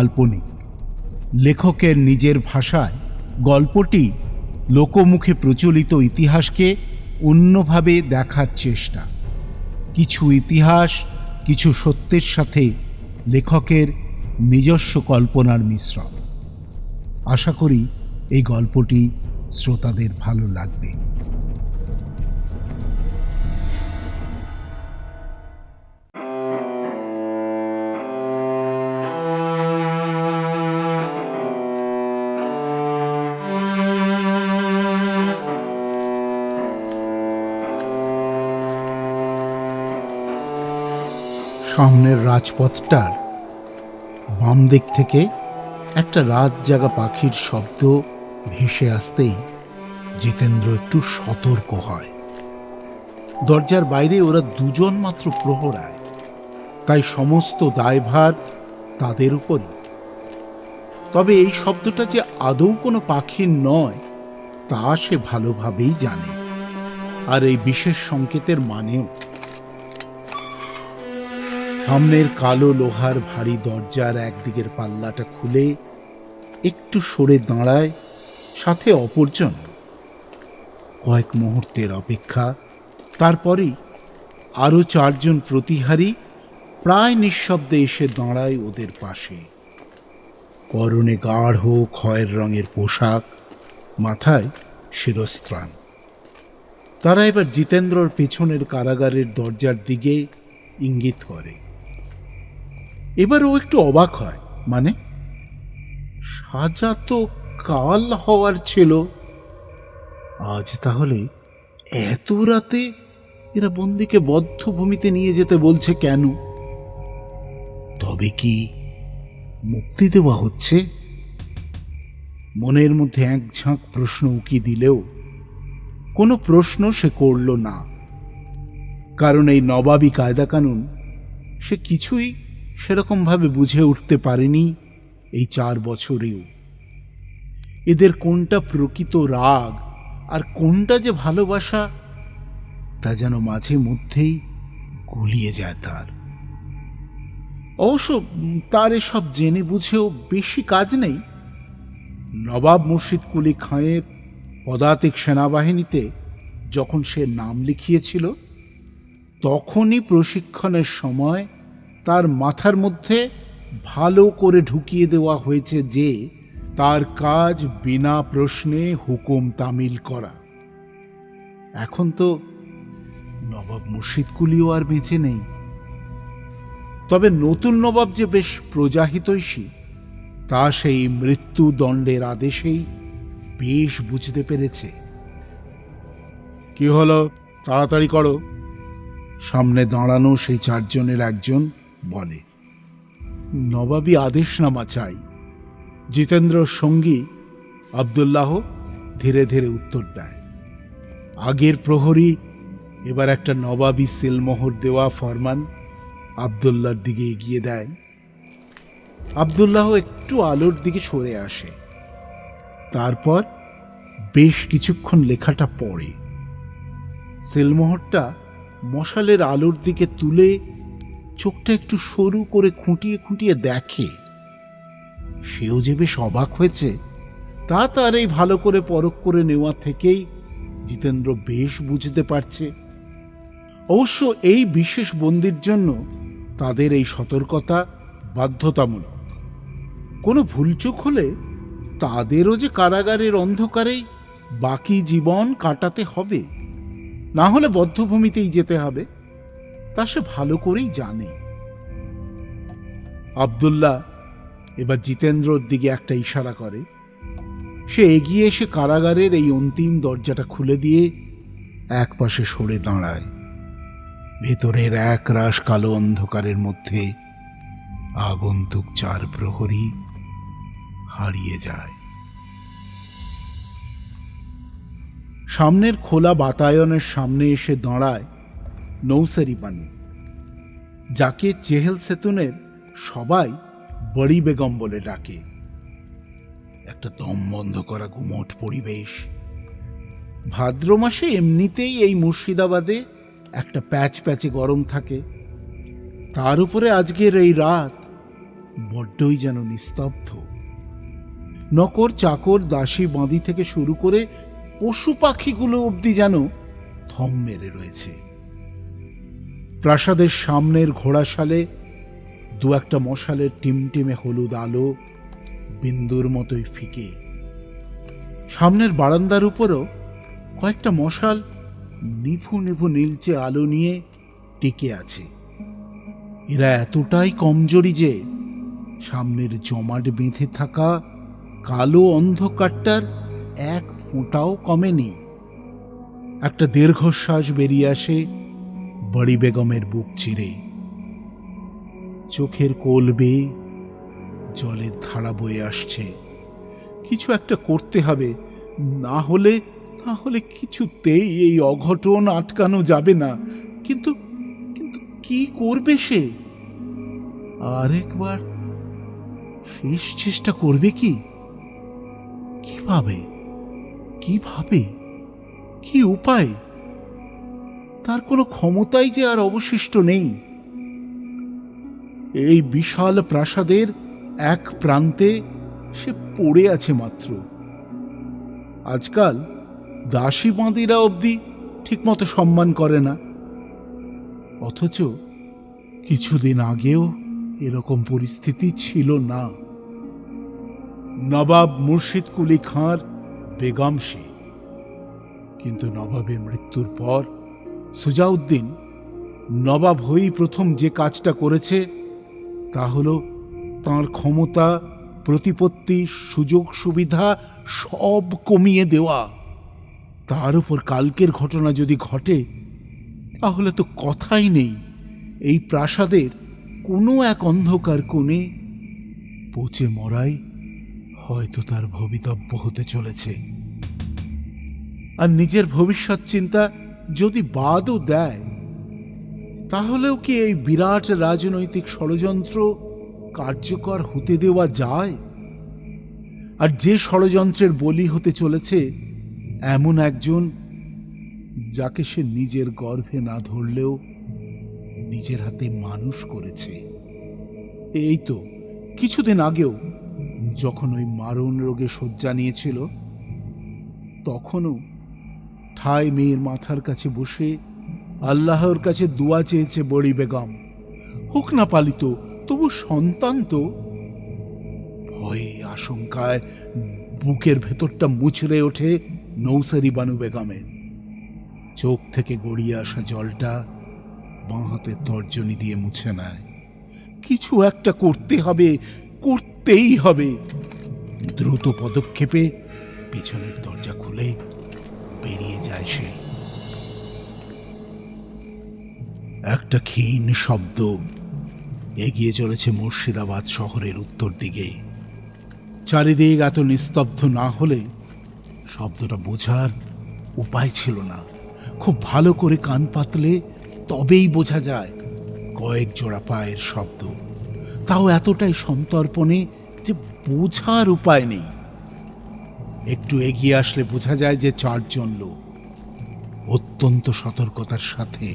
কাল্পনিক। লেখকের নিজের ভাষায় গল্পটি লোকমুখে প্রচলিত ইতিহাসকে অন্যভাবে দেখার চেষ্টা। কিছু ইতিহাস, কিছু সত্যের সাথে লেখকের নিজস্ব কল্পনার মিশ্রণ। আশা করি এই গল্পটি শ্রোতাদের ভালো লাগবে। সামনের রাজপথটার বাম দিক থেকে একটা রাত জাগা পাখির শব্দ ভেসে আসতেই জিতেন্দ্র একটু সতর্ক হয়। দরজার বাইরে ওরা দুজন মাত্র প্রহরায়, তাই সমস্ত দায়ভার তাদের উপরই। তবে এই শব্দটা যে আদৌ কোনো পাখির নয় তা সে ভালোভাবেই জানে, আর এই বিশেষ সংকেতের মানেও। সামনের কালো লোহার ভারী দরজার একদিকের পাল্লাটা খুলে একটু সরে দাঁড়ায় সাথে অপরজন। কয়েক মুহূর্তের অপেক্ষা, তারপরেই আরো চারজন প্রতিহারী প্রায় নিঃশব্দে এসে দাঁড়ায় ওদের পাশে। পরনে গাঢ় খয়ের রঙের পোশাক, মাথায় শিরস্ত্রাণ। তারা এবার জিতেন্দ্রর পেছনের কারাগারের দরজার দিকে ইঙ্গিত করে। এবার ও একটু অবাক হয়, মানে সাজা তো কাল হওয়ার ছিল, আজ তাহলে এত রাতে এরা বন্দিকে বদ্ধভূমিতে নিয়ে যেতে বলছে কেন? তবে কি মুক্তি দেওয়া হচ্ছে? মনের মধ্যে এক ঝাঁক প্রশ্ন উকি দিলেও কোনো প্রশ্ন সে করল না, কারণ এই নবাবী কায়দা কানুন সে কিছুই সেরকম ভাবে বুঝে উঠতে পারেনি এই 4 বছরেও। এদের কোনটা প্রকৃত রাগ আর কোনটা যে ভালোবাসা তা যেন মাঝে মধ্যেই গুলিয়ে যায় তার। অবশ্য তার এসব জেনে বুঝেও বেশি কাজ নেই। নবাব মুর্শিদ কুলি খাঁয়ের পদাতিক সেনাবাহিনীতে যখন সে নাম লিখিয়েছিল তখনই প্রশিক্ষণের সময় তার মাথার মধ্যে ভালো করে ঢুকিয়ে দেওয়া হয়েছে যে তার কাজ বিনা প্রশ্নে হুকুম তামিল করা। এখন তো নবাব মুর্শিদ কুলিও আর বেঁচে নেই, তবে নতুন নবাব যে বেশ প্রজাহিতৈষী তা সেই মৃত্যুদণ্ডের আদেশেই বেশ বুঝতে পেরেছে। কি হলো, তাড়াতাড়ি করো, সামনে দাঁড়ানো সেই 4 জনের একজন বলে। নবাবী আদেশনামা চাই, জিতেন্দ্রর সঙ্গী আব্দুল্লাহ ধীরে ধীরে উত্তর দেয়। আগের প্রহরী এবার একটা নবাবী সিলমোহর দেওয়া ফরমান আব্দুল্লাহর দিকে এগিয়ে দেয়। আব্দুল্লাহ একটু আলোর দিকে সরে আসে, তারপর বেশ কিছুক্ষণ লেখাটা পড়ে। সিলমোহরটা মশালের আলোর দিকে তুলে চোখটা একটু সরু করে খুঁটিয়ে খুঁটিয়ে দেখে। সেও যে বেশ অবাক হয়েছে তা তার এই ভালো করে পরখ করে নেওয়া থেকেই জিতেন্দ্র বেশ বুঝতে পারছে। অবশ্য এই বিশেষ বন্দির জন্য তাদের এই সতর্কতা বাধ্যতামূলক। কোনো ভুলচুক হলে তাদেরও যে কারাগারের অন্ধকারেই বাকি জীবন কাটাতে হবে, না হলে বদ্ধভূমিতেই যেতে হবে, তা সে ভালো করেই জানে। আব্দুল্লাহ এবার জিতেন্দ্রর দিকে একটা ইশারা করে। সে এগিয়ে এসে কারাগারের এই অন্তিম দরজাটা খুলে দিয়ে এক পাশে সরে দাঁড়ায়। ভেতরের এক রাশ কালো অন্ধকারের মধ্যে আগন্তুক 4 প্রহরী হারিয়ে যায়। সামনের খোলা বাতায়নের সামনে এসে দাঁড়ায় নৌসারি বানু, যাকে চেহেল সেতুনের সবাই বড়ি বেগম বলে ডাকে। একটা দম বন্ধ করা গুমোট পরিবেশ। ভাদ্র মাসে এমনিতেই এই মুর্শিদাবাদে একটা প্যাচ প্যাচে গরম থাকে, তার উপরে আজকের এই রাত বড্ডই যেন নিস্তব্ধ। নকর চাকর দাসী বাঁধি থেকে শুরু করে পশু পাখিগুলো অবধি যেন থম মেরে রয়েছে। প্রাসাদের সামনের ঘোড়াশালে দু একটা মশালের টিমটিমে হলুদ আলো বিন্দুর মতোই ফিকে। সামনের বারান্দার উপরও কয়েকটা মশাল নিভু নিভু নীলচে আলো নিয়ে টিকে আছে। এরা এতটাই কমজোরি যে সামনের জমাট বেঁধে থাকা কালো অন্ধকারটার এক ফোঁটাও কমেনি। একটা দীর্ঘশ্বাস বেরিয়ে আসে বড়ি বেগমের বুক চিরে। চোখের কোল বেয়ে জলের ধারা বয়ে আসছে। কিছু একটা করতে হবে, না হলে কিছুতেই এই অঘটন আটকানো যাবে না। কিন্তু কিন্তু কি করবে সে? আরেকবার শেষ চেষ্টা করবে কি? কিভাবে কি উপায়? তার কোনো ক্ষমতাই যে আর অবশিষ্ট নেই। এই বিশাল প্রাসাদের এক প্রান্তে সে পড়ে আছে মাত্র। আজকাল দাসী বাঁদিরা অবধি ঠিকমতো সম্মান করে না, অথচ কিছুদিন আগেও এরকম পরিস্থিতি ছিল না। নবাব মুর্শিদ কুলি খাঁর বেগম সে, কিন্তু নবাবের মৃত্যুর পর সুজাউদ্দিন নবাব হয়েই প্রথম যে কাজটা করেছে তা হলো তাঁর ক্ষমতা, প্রতিপত্তি, সুযোগ সুবিধা সব কমিয়ে দেওয়া। তার উপর কালকের ঘটনা যদি ঘটে তাহলে তো কথাই নেই, এই প্রাসাদের কোনো এক অন্ধকার কোণে পচে মরাই হয়তো তার ভবিতব্য হতে চলেছে। আর নিজের ভবিষ্যৎ চিন্তা যদি বাদও দেয়, তাহলেও কি এই বিরাট রাজনৈতিক ষড়যন্ত্র কার্যকর হতে দেওয়া যায়? আর যে ষড়যন্ত্রের বলি হতে চলেছে এমন একজন, যাকে সে নিজের গর্ভে না ধরলেও নিজের হাতে মানুষ করেছে। এই তো কিছুদিন আগেও যখন ওই মারণ রোগে শয্যা নিয়েছিল, তখনও ঠাই মেয়ের মাথার কাছে বসে আল্লাহর কাছে দোয়া চেয়েছে বড়ি বেগম, হোক না পালিত, তবু সন্তান তো। ভয়ে আশঙ্কায় বুকের ভেতরটা মুচড়ে ওঠে নৌসারি বানু বেগমের। চোখ থেকে গড়িয়ে আসা জলটা বাঁ হাতের তর্জনী দিয়ে মুছে নেয়। কিছু একটা করতে হবে, করতেই হবে। দ্রুত পদক্ষেপে পিছনের দরজা খুলে বেরিয়ে যায় সে। একটা ক্ষীণ শব্দ এগিয়ে চলেছে মুর্শিদাবাদ শহরের উত্তর দিকে। চারিদিক এত নিস্তব্ধ না হলে শব্দটা বোঝার উপায় ছিল না। খুব ভালো করে কান পাতলে তবেই বোঝা যায় কয়েক জোড়া পায়ের শব্দ, তাও এতটাই সন্তর্পণে যে বোঝার উপায় নেই। একটু এগিয়ে আসলে বোঝা যায় যে 4 জন লোক অত্যন্ত সতর্কতার সাথে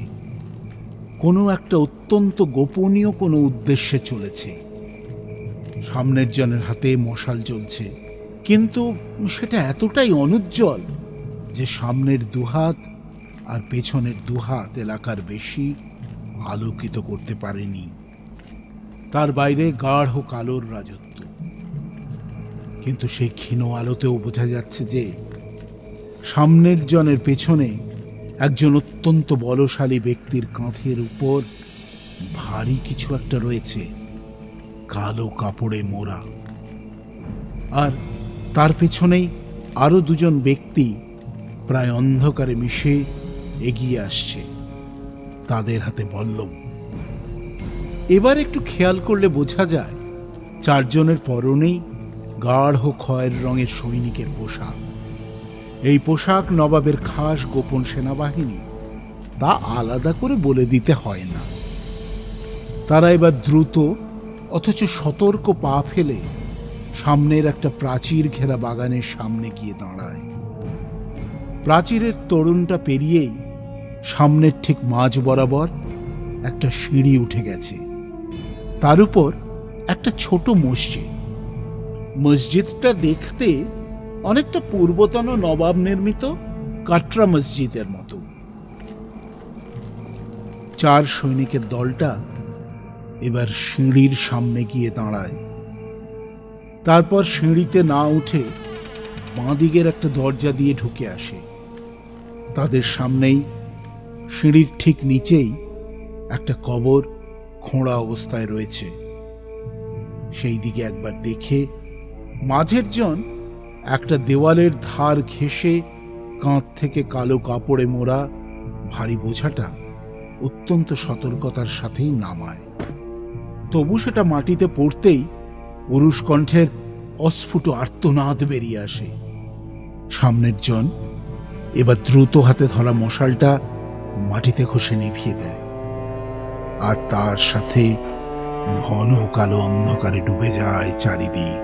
কোনো একটা অত্যন্ত গোপনীয় কোনো উদ্দেশ্যে চলেছে। সামনের জনের হাতে মশাল জ্বলছে, কিন্তু সেটা এতটাই অনুজ্জ্বল যে সামনের দুহাত আর পেছনের দুহাত এলাকার বেশি আলোকিত করতে পারেনি। তার বাইরে গাঢ় কালোর রাজত্ব, কিন্তু সেই ক্ষীণ আলোতেও বোঝা যাচ্ছে যে সামনের জনের পেছনে একজন অত্যন্ত বলশালী ব্যক্তির কাঁধের উপর ভারী কিছু একটা রয়েছে, কালো কাপড়ে মোড়া। আর তার পেছনেই আরো 2 জন ব্যক্তি প্রায় অন্ধকারে মিশে এগিয়ে আসছে, তাদের হাতে বল্লম। এবার একটু খেয়াল করলে বোঝা যায় 4 জনের পরনেই গাঢ় খয়ের রঙের সৈনিকের পোশাক। এই পোশাক নবাবের খাস গোপন সেনাবাহিনী, তা আলাদা করে বলে দিতে হয় না। তারা এবার দ্রুত অথচ সতর্ক পা ফেলে সামনের একটা প্রাচীর ঘেরা বাগানের সামনে গিয়ে দাঁড়ায়। প্রাচীরের তোরণটা পেরিয়েই সামনের ঠিক মাঝ বরাবর একটা সিঁড়ি উঠে গেছে। তার উপর একটা ছোট মসজিদ। মসজিদটা দেখতে অনেকটা পূর্বতন নবাব নির্মিত কাটরা মসজিদের মতো। 4 সৈনিকের দলটা এবার সিঁড়ির সামনে গিয়ে দাঁড়ায়। তারপর সিঁড়িতে না উঠে বাঁদিকের একটা দরজা দিয়ে ঢুকে আসে। তাদের সামনেই সিঁড়ির ঠিক নিচেই একটা কবর খোঁড়া অবস্থায় রয়েছে। সেই দিকে একবার দেখে মাঝের জন একটা দেওয়ালের ধার ঘেঁষে কাঁধ থেকে কালো কাপড়ে মোড়া ভারী বোঝাটা অত্যন্ত সতর্কতার সাথেই নামায়। তবু সেটা মাটিতে পড়তেই পুরুষ কণ্ঠের অস্ফুট আর্তনাদ বেরিয়ে আসে। সামনের জন এবার দ্রুত হাতে ধরা মশালটা মাটিতে ঘষে নিভিয়ে দেয়, আর তার সাথে ঘন কালো অন্ধকারে ডুবে যায় চারিদিক।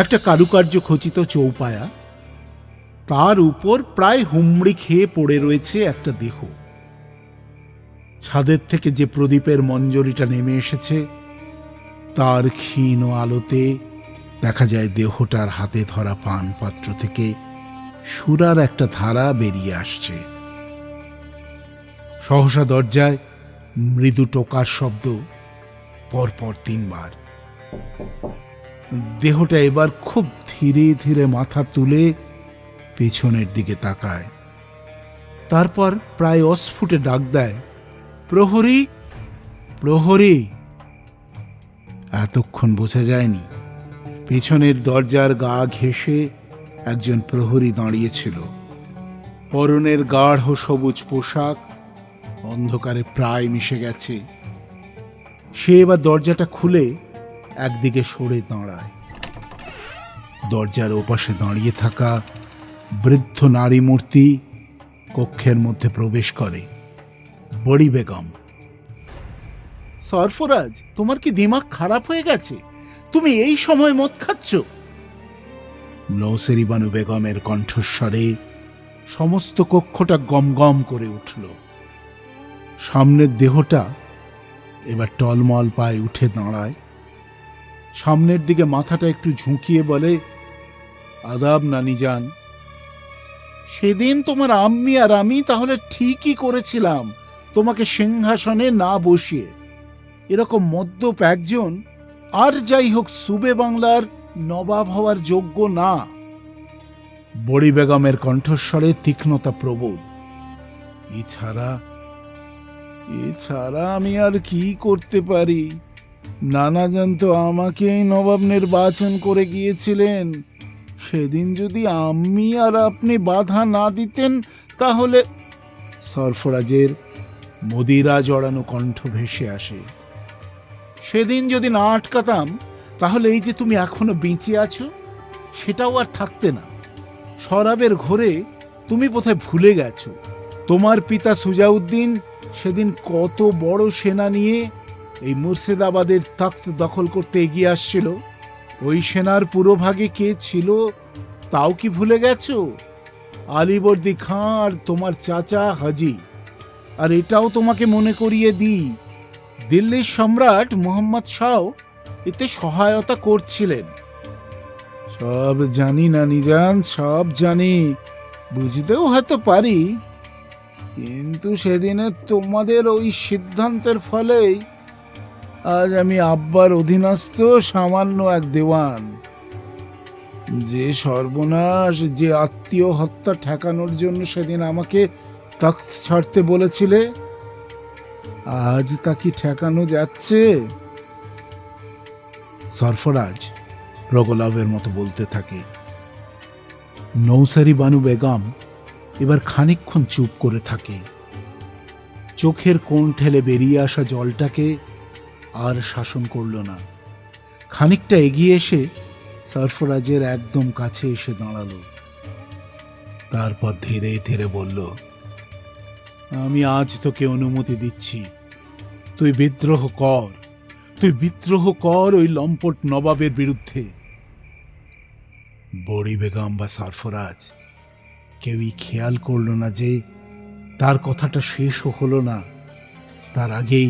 একটা কারুকার্য খচিত চৌপায়া, তার উপর প্রায় হুমড়ি খেয়ে পড়ে রয়েছে একটা দেহ। ছাদের থেকে যে প্রদীপের মঞ্জরিটা নেমে এসেছে তার ক্ষীণ আলোতে দেখা যায় দেহটার হাতে ধরা পান পাত্র থেকে সুরার একটা ধারা বেরিয়ে আসছে। সহসা দরজায় মৃদু টোকার শব্দ, পরপর 3 বার। দেহটা এবার খুব ধীরে ধীরে মাথা তুলে পেছনের দিকে তাকায়। তারপর প্রায় অস্ফুটে ডাক দেয়, প্রহরী, প্রহরী। এতক্ষণ বোঝা যায়নি পেছনের দরজার গা ঘেঁষে একজন প্রহরী দাঁড়িয়েছিল। পরনের গাঢ় সবুজ পোশাক অন্ধকারে প্রায় মিশে গেছে। সে এবার দরজাটা খুলে একদিকে সরে দাঁড়ায়। দরজার ওপাশে দাঁড়িয়ে থাকা বৃদ্ধ নারী মূর্তি কক্ষের মধ্যে প্রবেশ করে। বড়ি বেগম। সরফরাজ, তোমার কি দিমাগ খারাপ হয়ে গেছে? তুমি এই সময় মদ খাচ্ছ? নৌসেরি বানু বেগমের কণ্ঠস্বরে সমস্ত কক্ষটা গমগম করে উঠল। সামনের দেহটা এবার টলমল পায়ে উঠে দাঁড়ায়। সামনের দিকে মাথাটা একটু ঝুঁকিয়ে বলে, আদাব নানি যান। সেদিন তোমার আম্মি আর আমি তাহলে ঠিকই করেছিলাম তোমাকে সিংহাসনে না বসিয়ে। এরকম মদ্যপ একজন আর যাই হোক সুবে বাংলার নবাব হওয়ার যোগ্য না। বড়ি বেগমের কণ্ঠস্বরে তীক্ষ্ণতা প্রবল। এছাড়া আমি আর কি করতে পারি? নানাজান তো আমাকেই নবাব নির্বাচন করে গিয়েছিলেন। সেদিন যদি আমি আর আপনি বাধা না দিতেন তাহলে। সরফরাজের মদিরা জড়ানো কণ্ঠ ভেসে আসে, সেদিন যদি না আটকাতাম তাহলে এই যে তুমি এখনো বেঁচে আছো সেটাও আর থাকতে না। শরাবের ঘোরে তুমি বোধহয় ভুলে গেছো তোমার পিতা সুজাউদ্দিন সেদিন কত বড় সেনা নিয়ে এই মুর্শিদাবাদের তখ্ত দখল করতে এগিয়ে আসছিল। ওই সেনার পুরোভাগে কে ছিল তাও কি ভুলে গেছো? আলীবর্দী খাঁ আর তোমার চাচা হাজি। আর এটাও তোমাকে মনে করিয়ে দিই, দিল্লির সম্রাট মোহাম্মদ শাহ এতে সহায়তা করছিলেন। সব জানি নানি যান, সব জানি, বুঝতেও হয়তো পারি, কিন্তু সেদিনে তোমাদের ওই সিদ্ধান্তের ফলেই আজ আমি আব্বার অধীনস্থ সামান্য এক দেওয়ান। যে সর্বনাশ, যে আত্মীয় হত্যা ঠেকানোর জন্য সেদিন আমাকে তখ্ত ছাড়তে বলেছিলে, আজ তা কি ঠেকানো যাচ্ছে? সরফরাজ প্রগলাভের মতো বলতে থাকে। নৌসারি বানু বেগম এবার খানিকক্ষণ চুপ করে থাকে। চোখের কোণ ঠেলে বেরিয়ে আসা জলটাকে আর শাসন করল না। খানিকটা এগিয়ে এসে সরফরাজের একদম কাছে এসে দাঁড়ালো। তারপর ধীরে ধীরে বলল, আমি আজ তোকে অনুমতি দিচ্ছি, তুই বিদ্রোহ কর ওই লম্পট নবাবের বিরুদ্ধে। বড়ি বেগম বা সরফরাজ কেউই খেয়াল করল না যে তার কথাটা শেষও হলো না, তার আগেই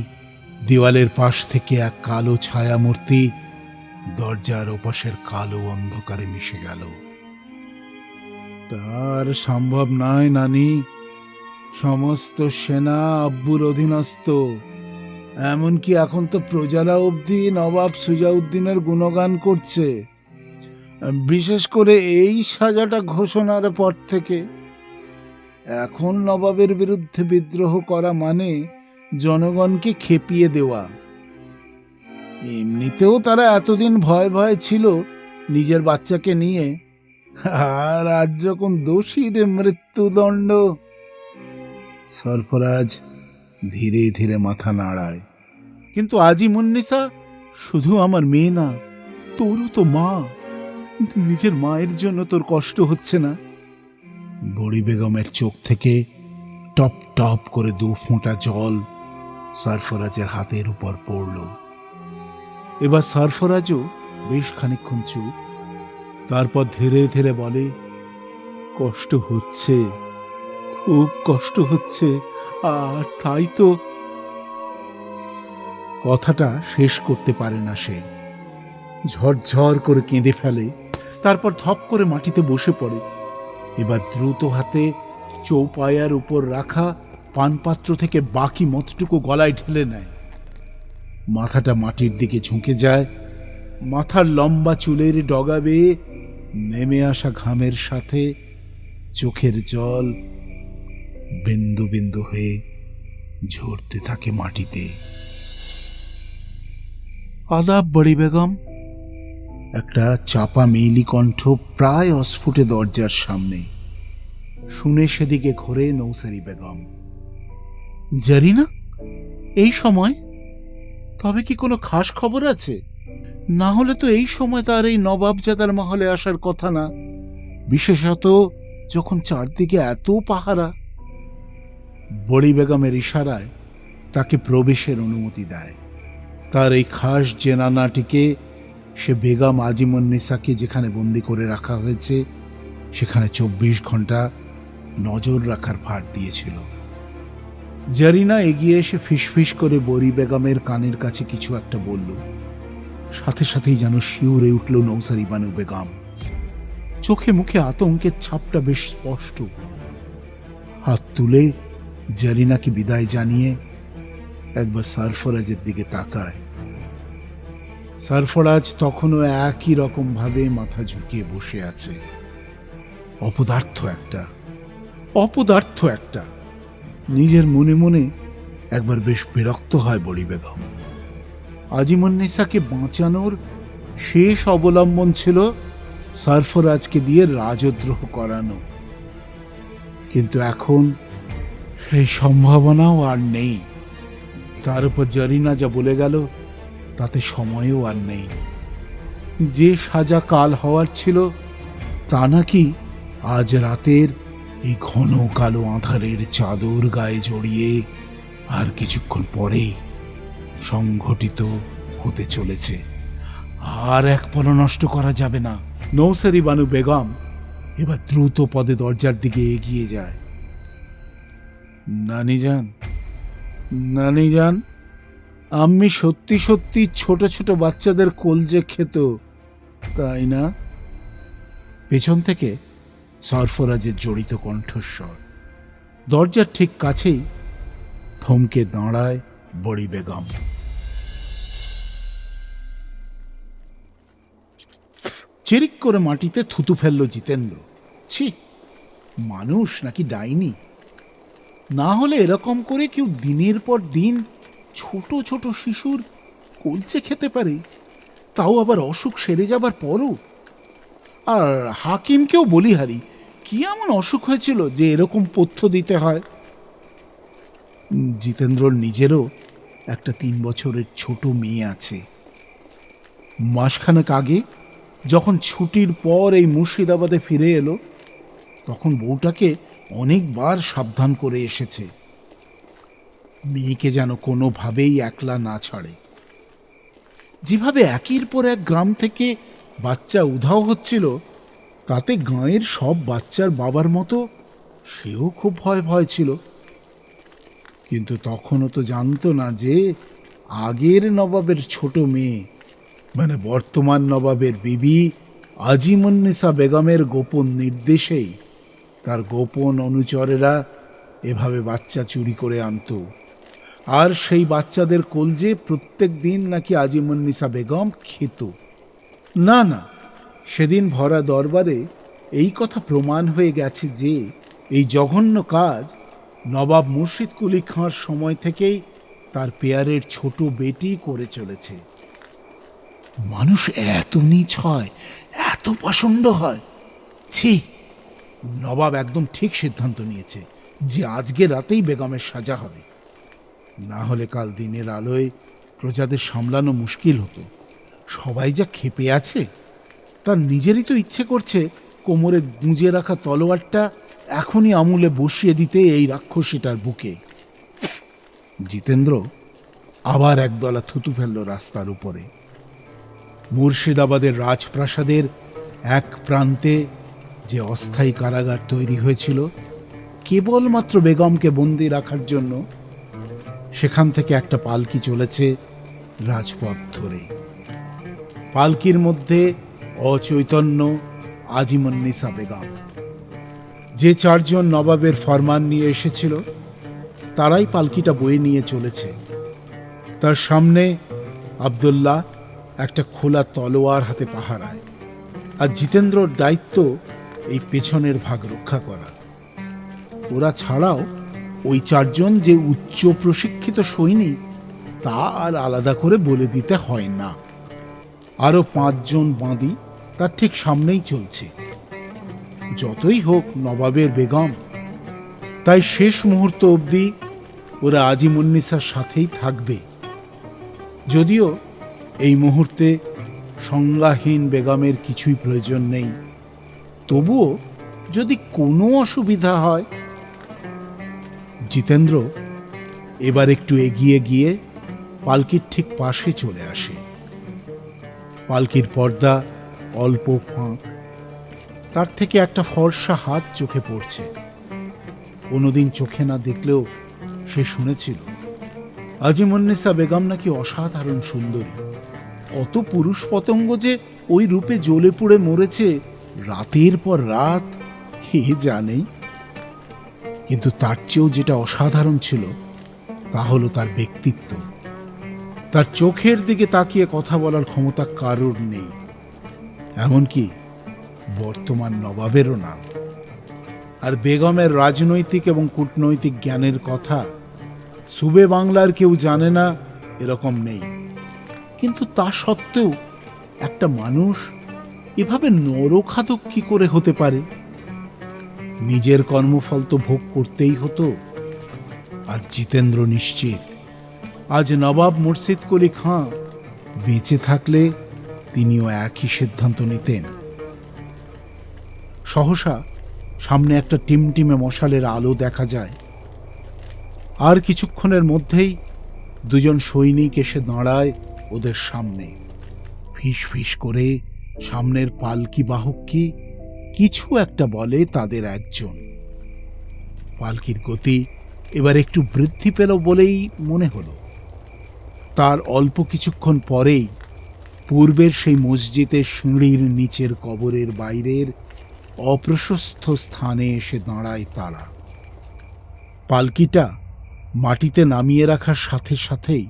দেওয়ালের পাশ থেকে এক কালো ছায়ামূর্তি দরজার ওপাশের কালো অন্ধকারে মিশে গেল। তার সম্ভব নয় নানি, সমস্ত সেনা আব্বুর অধীনস্থ, এমনকি এখন তো প্রজারা অবধি নবাব সুজাউদ্দিনের গুণগান করছে, বিশেষ করে এই সাজাটা ঘোষণার পর থেকে। এখন নবাবের বিরুদ্ধে বিদ্রোহ করা মানে জনগণকে খেপিয়ে দেওয়া। এমনিতেও তারা এতদিন ভয় ভয় ছিল নিজের বাচ্চাকে নিয়ে, আর আজ যখন দোষীর মৃত্যুদণ্ড। সরফরাজ ধীরে ধীরে মাথা নাড়ায়। কিন্তু আজিমুন্নিসা শুধু আমার মেয়ে না, তোরও তো মা। নিজের মায়ের জন্য তোর কষ্ট হচ্ছে না? বড়ি বেগমের চোখ থেকে টপ টপ করে 2 ফোঁটা জল সরফরাজের হাতের উপর পড়ল। এবার সরফরাজও বেশ খানিকক্ষণ চুপ, তারপর ধীরে ধীরে বলে, কষ্ট হচ্ছে, খুব কষ্ট হচ্ছে, আর তাই তো। কথাটা শেষ করতে পারে না সে, ঝরঝর করে কেঁদে ফেলে, তারপর ধপ করে মাটিতে বসে পড়ে। এবার দ্রুত হাতে চৌপায়ার উপর রাখা পানপাত্র থেকে বাকি মতটুকু গলায় ঢেলে নেয়। মাথাটা মাটির দিকে ঝুঁকে যায়, মাথার লম্বা চুলের ডগা বেয়ে নেমে আসা ঘামের সাথে চোখের জল বিন্দু বিন্দু হয়ে ঝরতে থাকে মাটিতে। আদাব বড়ি বেগম, একটা চাপা মেইলি কণ্ঠ প্রায় অস্ফুটে দরজার সামনে। শুনে সেদিকে ঘোরে নৌসারি বেগম। জারিনা, এই সময়? তবে কি কোনো খাস খবর আছে? না হলে তো এই সময় তার এই নবাবজাদার মহলে আসার কথা না, বিশেষত যখন চারদিকে এত পাহারা। বড়ি বেগমের ইশারায় তাকে প্রবেশের অনুমতি দেয়। তার এই খাস জেনানাটিকে সে বেগম আজিমুন্নিসাকে যেখানে বন্দি করে রাখা হয়েছে সেখানে 24 ঘন্টা নজর রাখার ভার দিয়েছিল। জারিনা এগিয়ে এসে ফিসফিস করে বড়ি বেগমের কানের কাছে কিছু একটা বলল। সাথে সাথেই যেন শিউরে উঠল নৌসারি বানু বেগম। চোখে মুখে আতঙ্কের ছাপটা বেশ স্পষ্ট। হাত তুলে জারিনাকে বিদায় জানিয়ে একবার সরফরাজের দিকে তাকায়। সরফরাজ তখনও একই রকম ভাবে মাথা ঝুঁকিয়ে বসে আছে। অপদার্থ একটা। নিজের মনে মনে একবার বেশ বিরক্ত হয় বড়ি বেগম। আজিমুন্নিসাকে বাঁচানোর শেষ অবলম্বন ছিল সরফরাজকে দিয়ে রাজদ্রোহ করানো, কিন্তু এখন সেই সম্ভাবনাও আর নেই। তার উপর জারিনা যা বলে গেল তাতে সময়ও আর নেই। যে সাজা কাল হওয়ার ছিল তা নাকি আজ রাতের এই ঘন কালো আঁধারের চাদর গায়ে জড়িয়ে আর কিছুক্ষণ পরেই সংঘটিত হতে চলেছে। আর এক পল নষ্ট করা যাবে না। নৌসারি বানু বেগম এবার দ্রুত পদে দরজার দিকে এগিয়ে যায়। নানি যান, আম্মি সত্যি সত্যি ছোট ছোট বাচ্চাদের কলজে খেত, তাই না? পেছন থেকে সরফরাজের জড়িত কণ্ঠস্বর। দরজার ঠিক কাছেই থমকে দাঁড়ায় বড়ি বেগম। চিরিক করে মাটিতে থুতু ফেলল জিতেন্দ্র। ছি, মানুষ নাকি ডাইনি? না হলে এরকম করে কেউ দিনের পর দিন ছোট ছোট শিশুর কলচে খেতে পারে, তাও আবার অসুখ সেরে যাবার পরও? আর হাকিমকেও বলিহারি, কি এমন অসুখ হয়েছিল যে এরকম পথ্য দিতে হয়? জিতেন্দ্রর নিজেরও একটা 3 বছরের ছোট মেয়ে আছে। মাসখানেক আগে যখন ছুটির পর এই মুর্শিদাবাদে ফিরে এলো, তখন বউটাকে অনেকবার সাবধান করে এসেছে মেয়েকে যেন কোনোভাবেই একলা না ছাড়ে। যেভাবে একের পর এক গ্রাম থেকে বাচ্চা উধাও হচ্ছিল, তাতে গাঁয়ের সব বাচ্চার বাবার মতো সেও খুব ভয় ভয় ছিল। কিন্তু তখনও তো জানতো না যে আগের নবাবের ছোট মেয়ে, মানে বর্তমান নবাবের বিবি আজিমুন্নিসা বেগমের গোপন নির্দেশেই তার গোপন অনুচরেরা এভাবে বাচ্চা চুরি করে আনতো, আর সেই বাচ্চাদের কলজে প্রত্যেক দিন নাকি আজিমুন্নিসা বেগম খেত। না না, সেদিন ভরা দরবারে এই কথা প্রমাণ হয়ে গেছে যে এই জঘন্য কাজ নবাব মুর্শিদ কুলি খাঁর সময় থেকেই তার পেয়ারের ছোট বেটি করে চলেছে। মানুষ এত নীচ হয়, এত পাষণ্ড হয়! ছি! নবাব একদম ঠিক সিদ্ধান্ত নিয়েছে যে আজকে রাতেই বেগমের সাজা হবে, না হলে কাল দিনের আলোয় প্রজাদের সামলানো মুশকিল হতো। সবাই যা ক্ষেপে আছে, তার নিজেরই তো ইচ্ছে করছে কোমরে গুঁজে রাখা তলোয়ারটা এখনই আমুলে বসিয়ে দিতে এই রাক্ষসীটার বুকে। জিতেন্দ্র আবার একদলা থুতু ফেলল রাস্তার উপরে। মুর্শিদাবাদের রাজপ্রাসাদের এক প্রান্তে যে অস্থায়ী কারাগার তৈরি হয়েছিল কেবলমাত্র বেগমকে বন্দি রাখার জন্য, সেখান থেকে একটা পালকি চলেছে রাজপথ ধরে। পালকির মধ্যে অচৈতন্য আজিমুন্নিসা বেগম। যে চারজন নবাবের ফরমান নিয়ে এসেছিল তারাই পালকিটা বয়ে নিয়ে চলেছে। তার সামনে আব্দুল্লাহ একটা খোলা তলোয়ার হাতে পাহারায়, আর জিতেন্দ্রর দায়িত্ব এই পেছনের ভাগ রক্ষা করা। ওরা ছাড়াও ওই চারজন যে উচ্চ প্রশিক্ষিত সৈনিক তা আর আলাদা করে বলে দিতে হয় না। আরো 5 জন বাঁদী তার ঠিক সামনেই চলছে। যতই হোক নবাবের বেগম, তাই শেষ মুহূর্ত অবধি ওরা আজিমুন্নিসার সাথেই থাকবে। যদিও এই মুহূর্তে সংজ্ঞাহীন বেগমের কিছুই প্রয়োজন নেই, তবুও যদি কোনো অসুবিধা হয়। জিতেন্দ্র এবার একটু এগিয়ে গিয়ে পালকির ঠিক পাশে চলে আসে। পালকির পর্দা অল্প ফাঁক, তার থেকে একটা ফর্সা হাত চোখে পড়ছে। কোনোদিন চোখে না দেখলেও সে শুনেছিল আজিমুন্নিসা বেগম নাকি অসাধারণ সুন্দরী। অত পুরুষ পতঙ্গ যে ওই রূপে জ্বলে পুড়ে মরেছে রাতের পর রাত, কে জানে। কিন্তু তার চেয়েও যেটা অসাধারণ ছিল তা হলো তার ব্যক্তিত্ব। তার চোখের দিকে তাকিয়ে কথা বলার ক্ষমতা কারোর নেই, এমনকি বর্তমান নবাবেরও না। আর বেগমের রাজনৈতিক এবং কূটনৈতিক জ্ঞানের কথা সুবে বাংলার কেউ জানে না এরকম নেই। কিন্তু তা সত্ত্বেও একটা মানুষ এভাবে নরখাদক কি করে হতে পারে? নিজের কর্মফল তো ভোগ করতেই হতো। আর জিতেন্দ্র নিশ্চিত আজ নবাব মুর্শিদ কুলি খাঁ বেঁচে থাকলে তিনিও একই সিদ্ধান্ত নিতেন। সহসা সামনে একটা টিমটিমে মশালের আলো দেখা যায়, আর কিছুক্ষণের মধ্যেই 2 জন সৈনিক এসে দাঁড়ায় ওদের সামনে। ফিস ফিস করে সামনের পালকি বাহককে কিছু একটা বলে তাদের একজন। পালকির গতি এবার একটু বৃদ্ধি পেল বলেই মনে হলো। তার অল্প কিছুক্ষণ পরেই পূর্বের সেই মসজিদের সিঁড়ির নিচের কবরের বাইরের অপ্রশস্ত স্থানে এসে দাঁড়ায় তারা। পালকিটা মাটিতে নামিয়ে রাখার সাথে সাথেই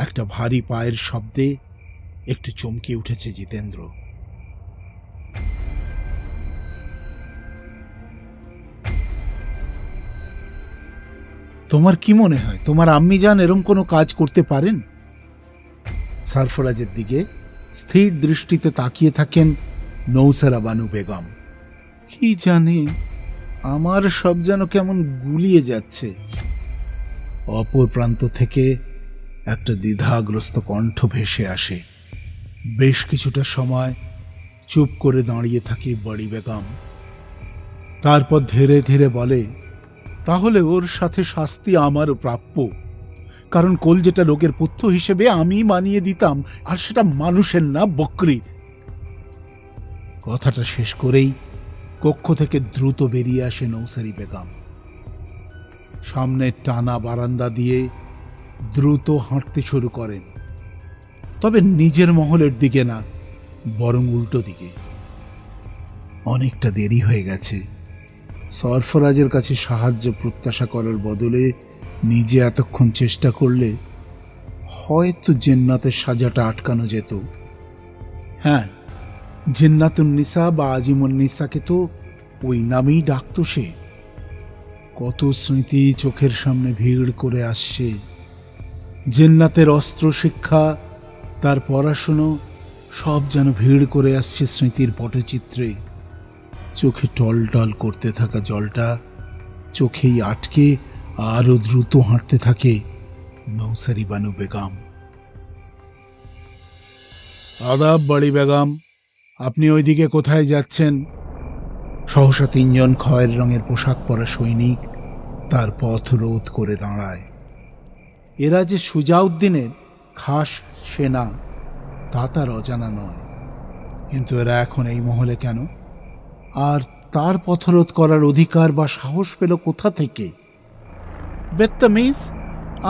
একটা ভারী পায়ের শব্দে একটু চমকে উঠেছে জিতেন্দ্র। তোমার কি মনে হয় তোমার আম্মি জান এরম কোনো কাজ করতে পারেন? সরফরাজের দিকে স্থির দৃষ্টিতে তাকিয়ে থাকেন নৌসেরা বানু বেগম। কি জানে, আমার সব যেন কেমন গুলিয়ে যাচ্ছে। অপর প্রান্ত থেকে একটা দ্বিধাগ্রস্ত কণ্ঠ ভেসে আসে। বেশ কিছুটা সময় চুপ করে দাঁড়িয়ে থাকে বড়ি বেগম। তারপর ধীরে ধীরে বলে, তাহলে ওর সাথে শাস্তি আমারও প্রাপ্য, কারণ কলজেটা লোকের পুত্র হিসেবে আমি মানিয়ে দিতাম, আর সেটা মানুষের না বকরির। কথাটা শেষ করেই কক্ষ থেকে দ্রুত বেরিয়ে আসে নৌসারি বেগম। সামনের টানা বারান্দা দিয়ে দ্রুত হাঁটতে শুরু করেন, তবে নিজের মহলের দিকে না, বরং উল্টো দিকে। অনেকটা দেরি হয়ে গেছে। সরফরাজের কাছে সাহায্য প্রত্যাশা করার বদলে নিজে এতক্ষণ চেষ্টা করলে হয়তো জান্নাতের সাজাটা আটকানো যেত। হ্যাঁ, জান্নাতুন্নিসা বা আজিমুন্নিসাকে তো ওই নামেই ডাকতো সে। কত স্মৃতি চোখের সামনে ভিড় করে আসছে। জান্নাতের অস্ত্র শিক্ষা, তার পড়াশুনো সব যেন ভিড় করে আসছে স্মৃতির পটচিত্রে। চোখে টলটল করতে থাকা জলটা চোখেই আটকে আরো দ্রুত হাঁটতে থাকে নৌসারি বানু বেগম। আদাব বড়ি বেগম, আপনি ওইদিকে কোথায় যাচ্ছেন? সহসা তিনজন খয়ের রঙের পোশাক পরা সৈনিক তার পথ রোধ করে দাঁড়ায়। এরা যে সুজাউদ্দিনের খাস সেনা তা তার অজানা নয়, কিন্তু এরা এখন এই মহলে কেন, আর তার পথরোধ করার অধিকার বা সাহস পেল কোথা থেকে? বেত্তামিজ,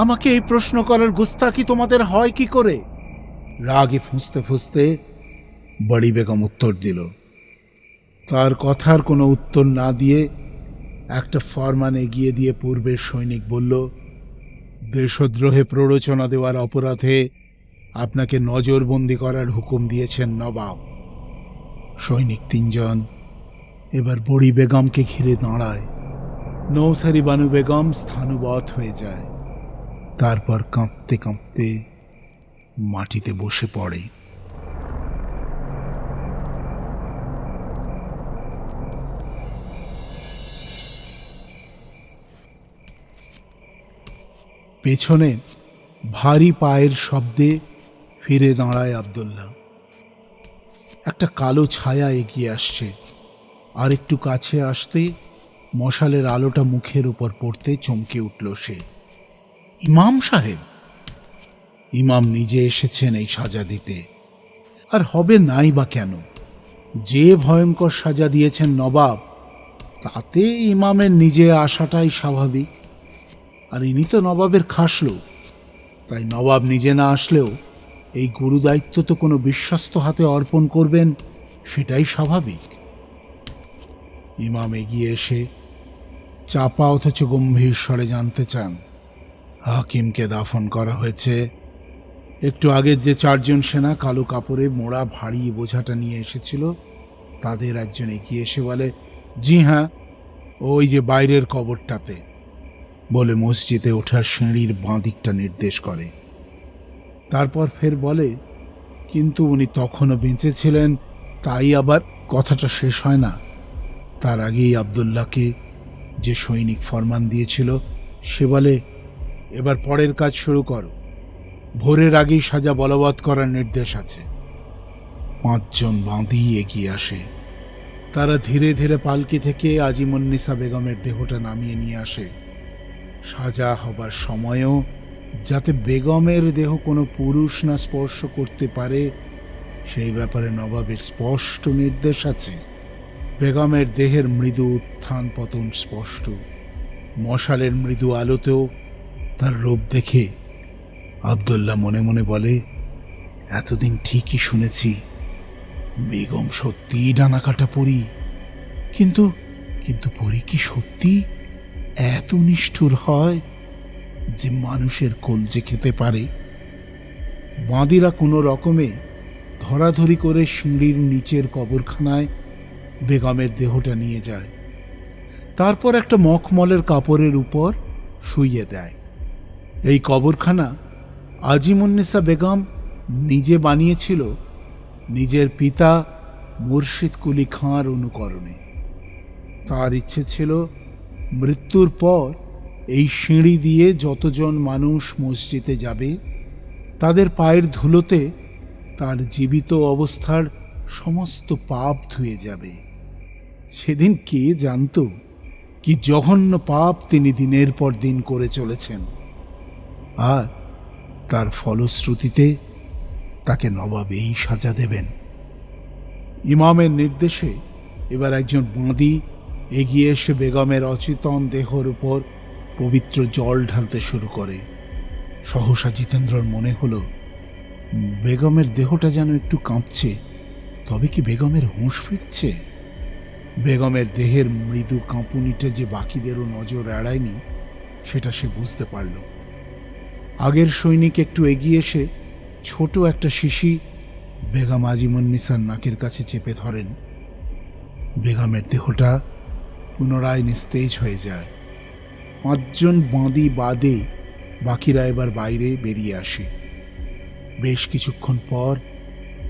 আমাকে এই প্রশ্ন করার গুস্তাকি তোমাদের হয় কি করে? রাগে ফুঁসতে ফুঁসতে বড়ি বেগম উত্তর দিল। তার কথার কোনো উত্তর না দিয়ে একটা ফরমান এগিয়ে দিয়ে পূর্বের সৈনিক বলল, দেশদ্রোহে প্ররোচনা দেওয়ার অপরাধে আপনাকে নজরবন্দি করার হুকুম দিয়েছেন নবাব। সৈনিক তিনজন এবার বড়ি বেগমকে ঘিরে দাঁড়ায়। নৌসারি বানু বেগম স্থানুবৎ হয়ে যায়, তারপর কাঁপতে কাঁপতে মাটিতে বসে পড়ে। পেছনে ভারী পায়ের শব্দে ফিরে দাঁড়ায় আব্দুল্লাহ। একটা কালো ছায়া এগিয়ে আসছে, আর একটু কাছে আসতে মশালের আলোটা মুখের উপর পড়তে চমকে উঠল সে। ইমাম সাহেব! ইমাম নিজে এসেছেন এই সাজা দিতে, আর হবে নাই বা কেন? যে ভয়ঙ্কর সাজা দিয়েছেন নবাব, তাতে ইমামের নিজে আসাটাই স্বাভাবিক। আর ইনি তো নবাবের খাস লোক, তাই নবাব নিজে না আসলেও এই গুরু দায়িত্ব তো কোনো বিশ্বস্ত হাতে অর্পণ করবেন, সেটাই স্বাভাবিক। ইমাম এগিয়ে এসে চাপা অথচ গম্ভীর স্বরে জানতে চান, হাকিমকে দাফন করা হয়েছে? একটু আগের যে চারজন সেনা কালো কাপড়ে মোড়া ভারী বোঝাটা নিয়ে এসেছিল, তাদের একজন এগিয়ে এসে বলে, জি হ্যাঁ, ওই যে বাইরের কবরটাতে, বলে মসজিদে ওঠার সিঁড়ির বাঁ দিকটা নির্দেশ করে। তারপর ফের বলে, কিন্তু উনি তখনও বেঁচে ছিলেন, তাই আবার কথাটা শেষ হয় না। তার আগেই আব্দুল্লাহকে যে সৈনিক ফরমান দিয়েছিল সে বলে, এবার পরের কাজ শুরু করো, ভোরের আগেই সাজা বলবৎ করার নির্দেশ আছে। পাঁচজন বাঁধি এগিয়ে আসে। তারা ধীরে ধীরে পালকি থেকে আজিমুন্নিসা বেগমের দেহটা নামিয়ে নিয়ে আসে। সাজা হবার সময়ও যাতে বেগমের দেহ কোনো পুরুষ না স্পর্শ করতে পারে, সেই ব্যাপারে নবাবের স্পষ্ট নির্দেশ আছে। বেগমের দেহের মৃদু উত্থান পতন স্পষ্ট। মশালের মৃদু আলোতেও তার রূপ দেখে আব্দুল্লাহ মনে মনে বলে, এতদিন ঠিকই শুনেছি বেগম সত্যিই ডানাকাটা পরি, কিন্তু কিন্তু পরি কি সত্যি এত নিষ্ঠুর হয় যে মানুষের কলজে খেতে পারে? বাঁদিরা কোনো রকমে ধরাধরি করে সিঁড়ির নিচের কবরখানায় বেগমের দেহটা নিয়ে যায়। তারপর একটা মখমলের কাপড়ের উপর শুইয়ে দেয়। এই কবরখানা আজিমুন্নিসা বেগম নিজে বানিয়েছিল নিজের পিতা মুর্শিদ কুলি খাঁর অনুকরণে। তার ইচ্ছে ছিল মৃত্যুর পর এই সিঁড়ি দিয়ে যতজন মানুষ মসজিদে যাবে তাদের পায়ের ধুলোতে তার জীবিত অবস্থার সমস্ত পাপ ধুয়ে যাবে। সেদিন কে জানত কি জঘন্য পাপ তিনি দিনের পর দিন করে চলেছেন, আর তার ফলশ্রুতিতে তাকে নবাব এই সাজা দেবেন। ইমামের নির্দেশে এবার একজন বাঁদী এগিয়ে এসে বেগমের অচেতন দেহর উপর পবিত্র জল ঢালতে শুরু করে। সহসা জিতেন্দ্রর মনে হলো বেগমের দেহটা যেন একটু কাঁপছে। তবে কি বেগমের হুঁশ ফিরছে? বেগমের দেহের মৃদু কাঁপুনিটা যে বাকিদেরও নজর এড়ায়নি সেটা সে বুঝতে পারল। আগের সৈনিক একটু এগিয়ে এসে ছোট একটা শিশি বেগম আজিমুন্নিসার নাকের কাছে চেপে ধরেন। বেগমের দেহটা পুনরায় নিস্তেজ হয়ে যায়। 5 জন বাঁদী বাদে বাকিরা এবার বাইরে বেরিয়ে আসে। বেশ কিছুক্ষণ পর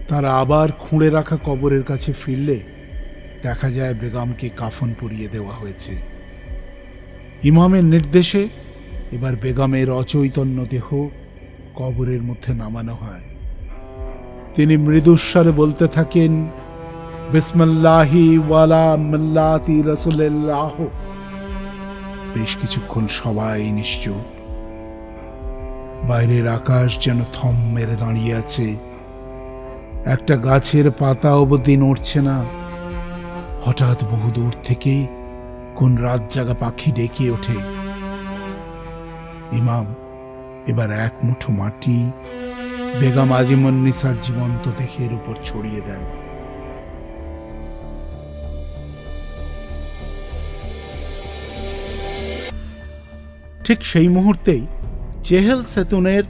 তারা আবার খুঁড়ে রাখা কবরের কাছে ফিরলে দেখা যায় বেগমকে কাফন পরিয়ে দেওয়া হয়েছে। ইমামের নির্দেশে এবার বেগমের অচৈতন্য দেহ কবরের মধ্যে নামানো হয়। তিনি মৃদুস্বরে বলতে থাকেন, বিসমিল্লাহি ওয়ালা মিল্লাতি রাসূলিল্লাহ। বেশ কিছুক্ষণ সবাই নিশ্চুপ। বাইরের আকাশ যেন থম মেরে দাঁড়িয়ে আছে। একটা গাছের পাতা অবধি নড়ছে না। হঠাৎ বহুদূর থেকে কোন রাত জাগা পাখি ডেকে ওঠে। ইমাম এবার এক মুঠো মাটি বেগম আজিমুন্নিসার জীবন্ত দেহের উপর ছড়িয়ে দেন। ঠিক সেই মুহূর্তেই চেহেল সেতুনের